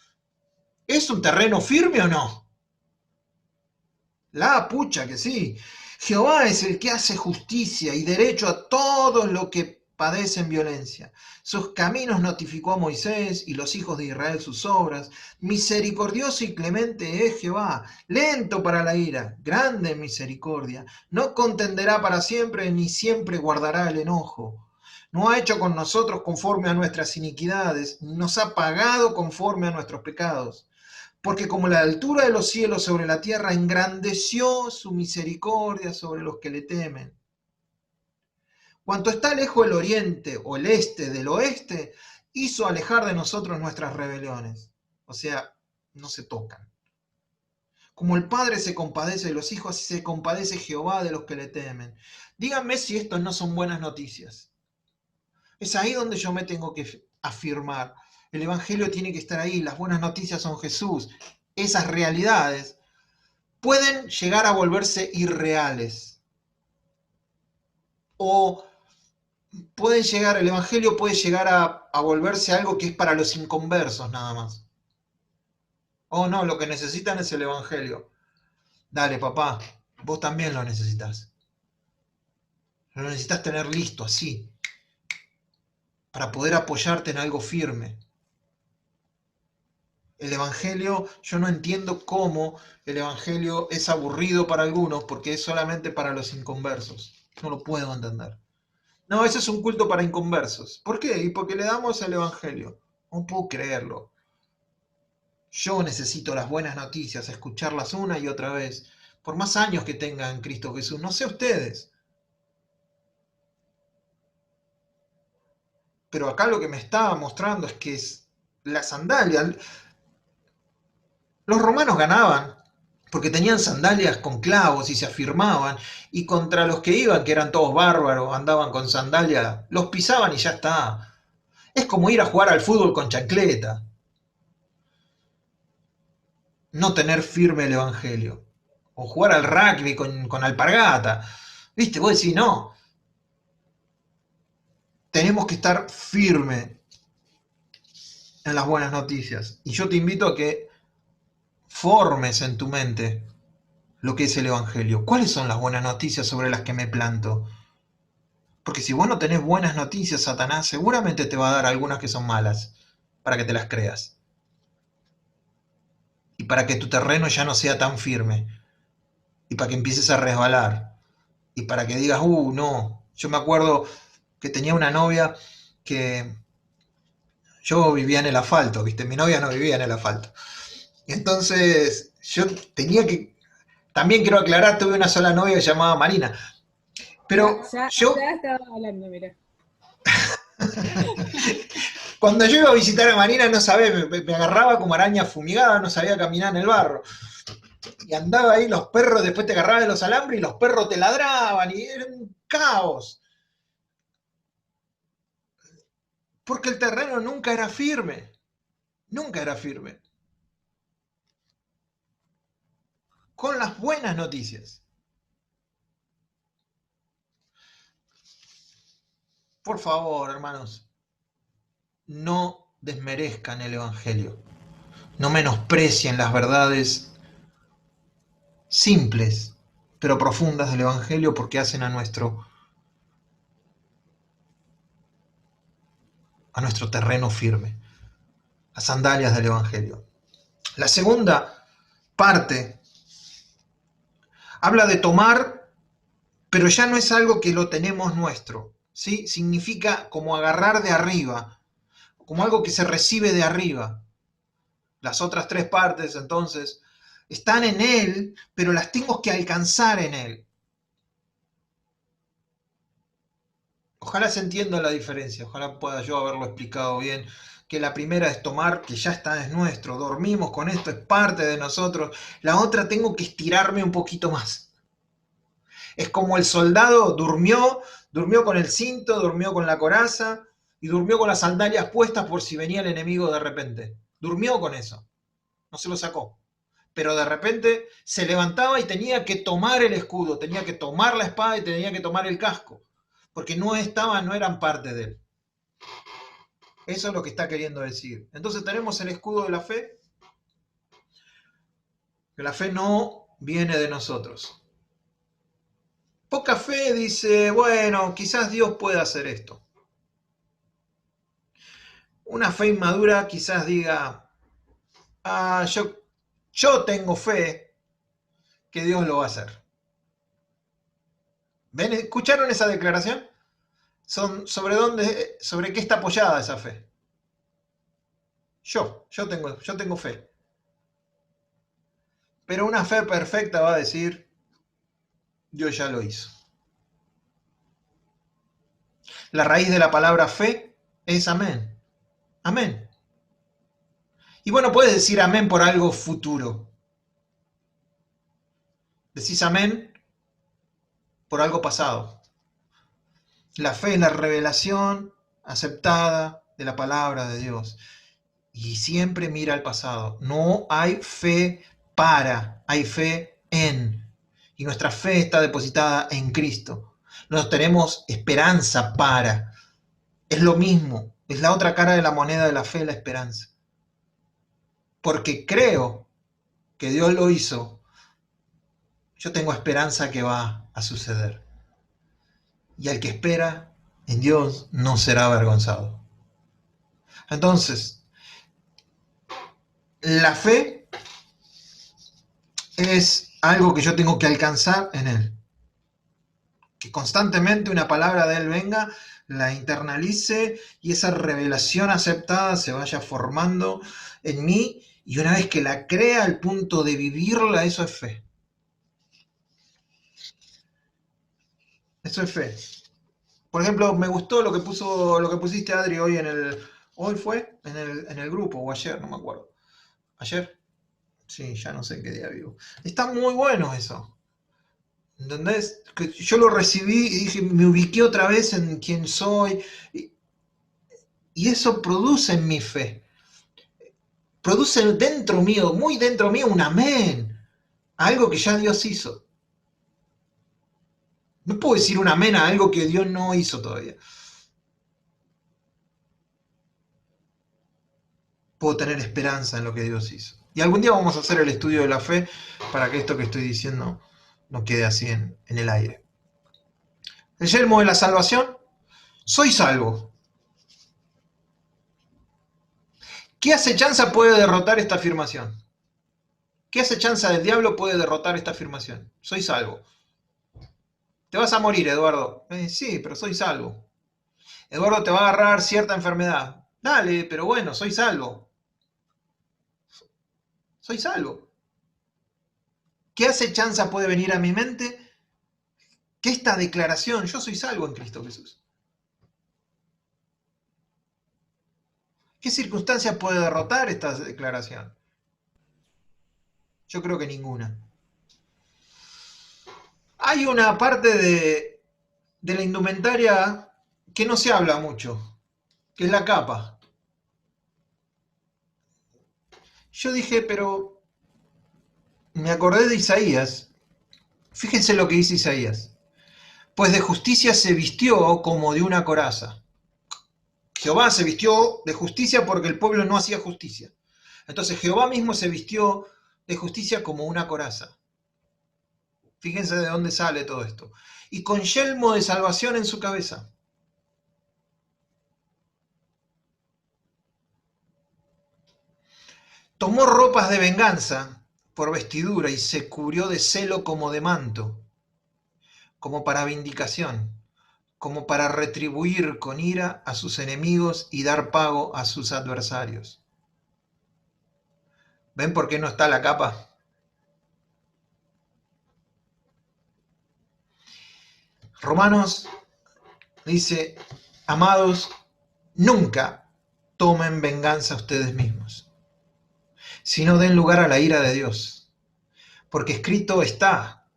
¿Es un terreno firme o no? La pucha que sí. Jehová es el que hace justicia y derecho a todos los que padecen violencia. Sus caminos notificó a Moisés y los hijos de Israel sus obras. Misericordioso y clemente es Jehová, lento para la ira, grande en misericordia. No contenderá para siempre, ni siempre guardará el enojo. No ha hecho con nosotros conforme a nuestras iniquidades, ni nos ha pagado conforme a nuestros pecados. Porque como la altura de los cielos sobre la tierra, engrandeció su misericordia sobre los que le temen. Cuanto está lejos el oriente o el este del oeste, hizo alejar de nosotros nuestras rebeliones. O sea, no se tocan. Como el Padre se compadece de los hijos, así se compadece Jehová de los que le temen. Díganme si estos no son buenas noticias. Es ahí donde yo me tengo que afirmar. El Evangelio tiene que estar ahí, las buenas noticias son Jesús. Esas realidades pueden llegar a volverse irreales. O pueden llegar, el Evangelio puede llegar a volverse algo que es para los inconversos nada más. Oh no, lo que necesitan es el Evangelio. Dale, papá, vos también lo necesitas. Lo necesitas tener listo, así, para poder apoyarte en algo firme. El Evangelio, yo no entiendo cómo el Evangelio es aburrido para algunos porque es solamente para los inconversos. No lo puedo entender. No, ese es un culto para inconversos. ¿Por qué? Y porque le damos el Evangelio. No puedo creerlo. Yo necesito las buenas noticias, escucharlas una y otra vez. Por más años que tenga en Cristo Jesús. No sé ustedes. Pero acá lo que me estaba mostrando es que es la sandalia. Los romanos ganaban porque tenían sandalias con clavos y se afirmaban, y contra los que iban, que eran todos bárbaros, andaban con sandalias, los pisaban y ya está. Es como ir a jugar al fútbol con chancleta. No tener firme el Evangelio. O jugar al rugby con alpargata. ¿Viste? Vos decís, no. Tenemos que estar firme en las buenas noticias. Y yo te invito a que formes en tu mente lo que es el Evangelio. ¿Cuáles son las buenas noticias sobre las que me planto? Porque si vos no tenés buenas noticias, Satanás seguramente te va a dar algunas que son malas, para que te las creas. Y para que tu terreno ya no sea tan firme. Y para que empieces a resbalar. Y para que digas, no. Yo me acuerdo que tenía una novia que yo vivía en el asfalto, ¿viste? Mi novia no vivía en el asfalto. Y entonces yo tenía que... También quiero aclarar, tuve una sola novia que se llamaba Marina. Pero Ya yo... estaba hablando, mira. Cuando yo iba a visitar a Marina, no sabía, me agarraba como araña fumigada, no sabía caminar en el barro. Y andaba ahí, los perros, después te agarraba de los alambres y los perros te ladraban, y era un caos. Porque el terreno nunca era firme. Nunca era firme. Con las buenas noticias. Por favor, hermanos, no desmerezcan el Evangelio. No menosprecien las verdades simples, pero profundas del Evangelio, porque hacen a nuestro terreno firme. Las sandalias del Evangelio. La segunda parte Habla de tomar, pero ya no es algo que lo tenemos nuestro, ¿sí? Significa como agarrar de arriba, como algo que se recibe de arriba. Las otras tres partes, entonces, están en Él, pero las tengo que alcanzar en Él. Ojalá se entienda la diferencia, ojalá pueda yo haberlo explicado bien, que la primera es tomar, que ya está, es nuestro, dormimos con esto, es parte de nosotros. La otra tengo que estirarme un poquito más. Es como el soldado durmió con el cinto, durmió con la coraza y durmió con las sandalias puestas por si venía el enemigo de repente. Durmió con eso, no se lo sacó. Pero de repente se levantaba y tenía que tomar el escudo, tenía que tomar la espada y tenía que tomar el casco, porque no eran parte de él. Eso es lo que está queriendo decir. Entonces tenemos el escudo de la fe, que la fe no viene de nosotros. Poca fe dice, bueno, quizás Dios pueda hacer esto. Una fe inmadura quizás diga, yo tengo fe que Dios lo va a hacer. ¿Ven? ¿Escucharon esa declaración? ¿Sobre qué está apoyada esa fe? Yo tengo fe. Pero una fe perfecta va a decir, Dios ya lo hizo. La raíz de la palabra fe es amén. Amén. Y bueno, puedes decir amén por algo futuro. Decís amén por algo pasado. La fe es la revelación aceptada de la palabra de Dios. Y siempre mira al pasado. No hay fe hay fe en. Y nuestra fe está depositada en Cristo. No tenemos esperanza para. Es lo mismo. Es la otra cara de la moneda de la fe, la esperanza. Porque creo que Dios lo hizo, yo tengo esperanza que va a suceder. Y al que espera en Dios no será avergonzado. Entonces, la fe es algo que yo tengo que alcanzar en Él. Que constantemente una palabra de Él venga, la internalice y esa revelación aceptada se vaya formando en mí, y una vez que la crea al punto de vivirla, eso es fe. Eso es fe. Por ejemplo, me gustó lo que pusiste, Adri, hoy hoy fue en el grupo, o ayer, no me acuerdo. ¿Ayer? Sí, ya no sé en qué día vivo. Está muy bueno eso. ¿Entendés? Que yo lo recibí y dije, me ubiqué otra vez en quién soy. Y eso produce en mi fe. Produce dentro mío, muy dentro mío, un amén. Algo que ya Dios hizo. No puedo decir un amén a algo que Dios no hizo todavía. Puedo tener esperanza en lo que Dios hizo. Y algún día vamos a hacer el estudio de la fe para que esto que estoy diciendo no quede así en el aire. El yelmo de la salvación. Soy salvo. ¿Qué acechanza puede derrotar esta afirmación? ¿Qué acechanza del diablo puede derrotar esta afirmación? Soy salvo. Te vas a morir, Eduardo. Sí, pero soy salvo. Eduardo, te va a agarrar cierta enfermedad. Dale, pero bueno, soy salvo. Soy salvo. ¿Qué acechanza puede venir a mi mente? Que esta declaración, yo soy salvo en Cristo Jesús. ¿Qué circunstancia puede derrotar esta declaración? Yo creo que ninguna. Hay una parte de la indumentaria que no se habla mucho, que es la capa. Yo dije, pero me acordé de Isaías. Fíjense lo que dice Isaías. Pues de justicia se vistió como de una coraza. Jehová se vistió de justicia porque el pueblo no hacía justicia. Entonces Jehová mismo se vistió de justicia como una coraza. Fíjense de dónde sale todo esto. Y con yelmo de salvación en su cabeza. Tomó ropas de venganza por vestidura y se cubrió de celo como de manto, como para vindicación, como para retribuir con ira a sus enemigos y dar pago a sus adversarios. ¿Ven por qué no está la capa? Romanos dice, amados, nunca tomen venganza ustedes mismos, sino den lugar a la ira de Dios, porque escrito está,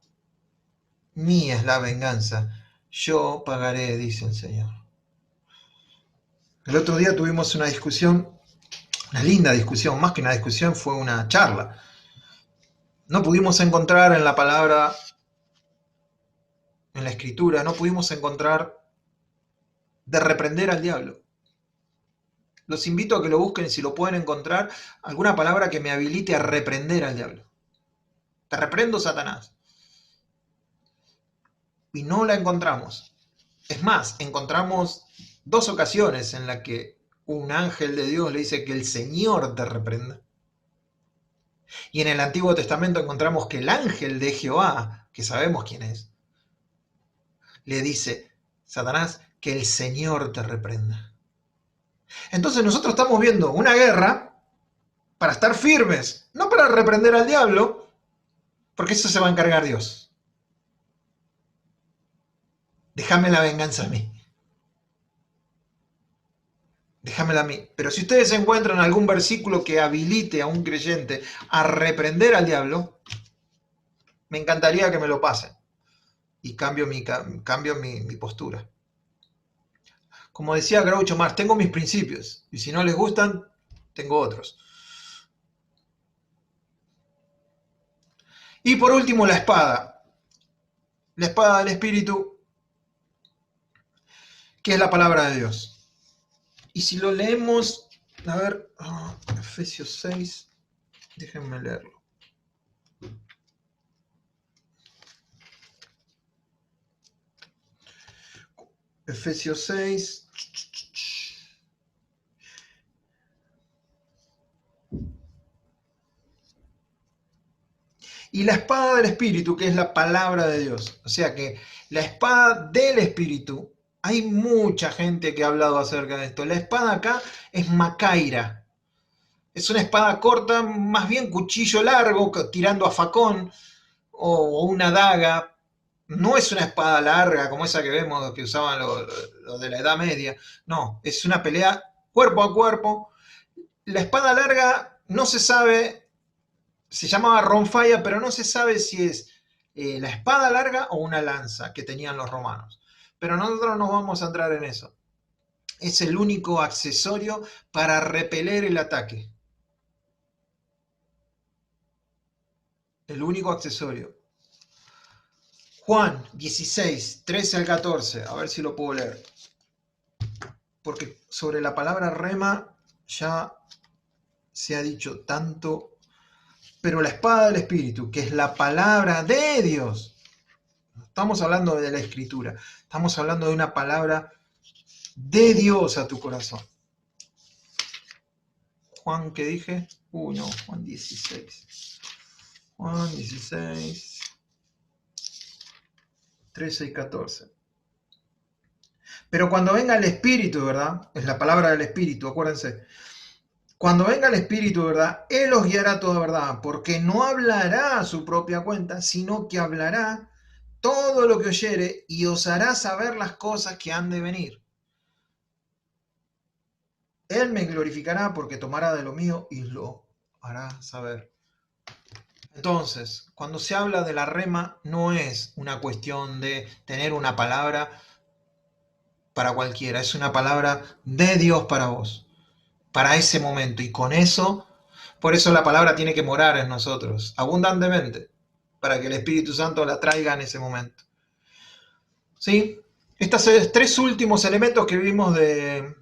mía es la venganza, yo pagaré, dice el Señor. El otro día tuvimos una discusión, una linda discusión, más que una discusión, fue una charla. No pudimos encontrar en la palabra, en la escritura, no pudimos encontrar de reprender al diablo. Los invito a que lo busquen, si lo pueden encontrar, alguna palabra que me habilite a reprender al diablo. Te reprendo, Satanás. Y no la encontramos. Es más, encontramos 2 ocasiones en las que un ángel de Dios le dice que el Señor te reprenda. Y en el Antiguo Testamento encontramos que el ángel de Jehová, que sabemos quién es, le dice, Satanás, que el Señor te reprenda. Entonces nosotros estamos viendo una guerra para estar firmes, no para reprender al diablo, porque eso se va a encargar Dios. Déjame la venganza a mí. Déjamela a mí. Pero si ustedes encuentran algún versículo que habilite a un creyente a reprender al diablo, me encantaría que me lo pasen. Y cambio mi postura. Como decía Groucho Marx, tengo mis principios. Y si no les gustan, tengo otros. Y por último, la espada. La espada del Espíritu, que es la palabra de Dios. Y si lo leemos, a ver, Efesios 6, déjenme leerlo. Efesios 6. Y la espada del Espíritu, que es la palabra de Dios. O sea que la espada del Espíritu, hay mucha gente que ha hablado acerca de esto. La espada acá es macaira. Es una espada corta, más bien cuchillo largo, tirando a facón, o una daga. No es una espada larga como esa que vemos que usaban los de la Edad Media. No, es una pelea cuerpo a cuerpo. La espada larga no se sabe, se llamaba ronfalla, pero no se sabe si es la espada larga o una lanza que tenían los romanos. Pero nosotros no vamos a entrar en eso. Es el único accesorio para repeler el ataque. El único accesorio. Juan 16, 13 al 14. A ver si lo puedo leer. Porque sobre la palabra rema ya se ha dicho tanto. Pero la espada del Espíritu, que es la palabra de Dios. No estamos hablando de la Escritura. Estamos hablando de una palabra de Dios a tu corazón. Juan, ¿qué dije? No, Juan 16. Juan 16, 13 y 14. Pero cuando venga el Espíritu, ¿verdad? Es la palabra del Espíritu, acuérdense. Cuando venga el Espíritu, ¿verdad? Él os guiará a toda verdad, porque no hablará a su propia cuenta, sino que hablará todo lo que oyere y os hará saber las cosas que han de venir. Él me glorificará porque tomará de lo mío y lo hará saber. Entonces, cuando se habla de la rema, no es una cuestión de tener una palabra para cualquiera, es una palabra de Dios para vos, para ese momento. Y con eso, por eso la palabra tiene que morar en nosotros, abundantemente, para que el Espíritu Santo la traiga en ese momento. ¿Sí? Estos 3 últimos elementos que vimos de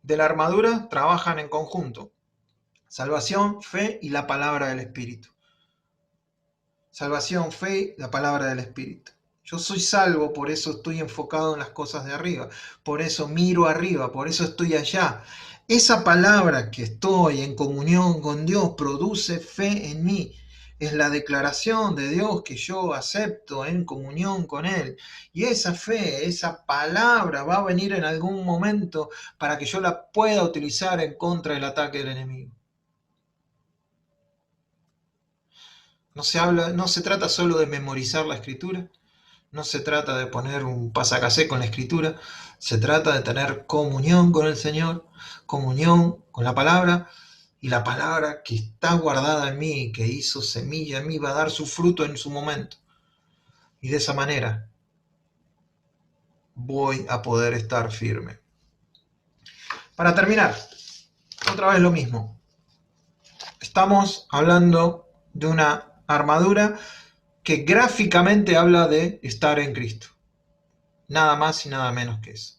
la armadura trabajan en conjunto. Salvación, fe y la palabra del Espíritu. Salvación, fe, la palabra del Espíritu. Yo soy salvo, por eso estoy enfocado en las cosas de arriba. Por eso miro arriba, por eso estoy allá. Esa palabra que estoy en comunión con Dios produce fe en mí. es la declaración de Dios que yo acepto en comunión con Él. Y esa fe, esa palabra va a venir en algún momento para que yo la pueda utilizar en contra del ataque del enemigo. No se trata solo de memorizar la Escritura, no se trata de poner un pasacasé con la Escritura, se trata de tener comunión con el Señor, comunión con la palabra, y la palabra que está guardada en mí, que hizo semilla en mí, va a dar su fruto en su momento. Y de esa manera voy a poder estar firme. Para terminar, otra vez lo mismo. Estamos hablando de una armadura que gráficamente habla de estar en Cristo. Nada más y nada menos que eso.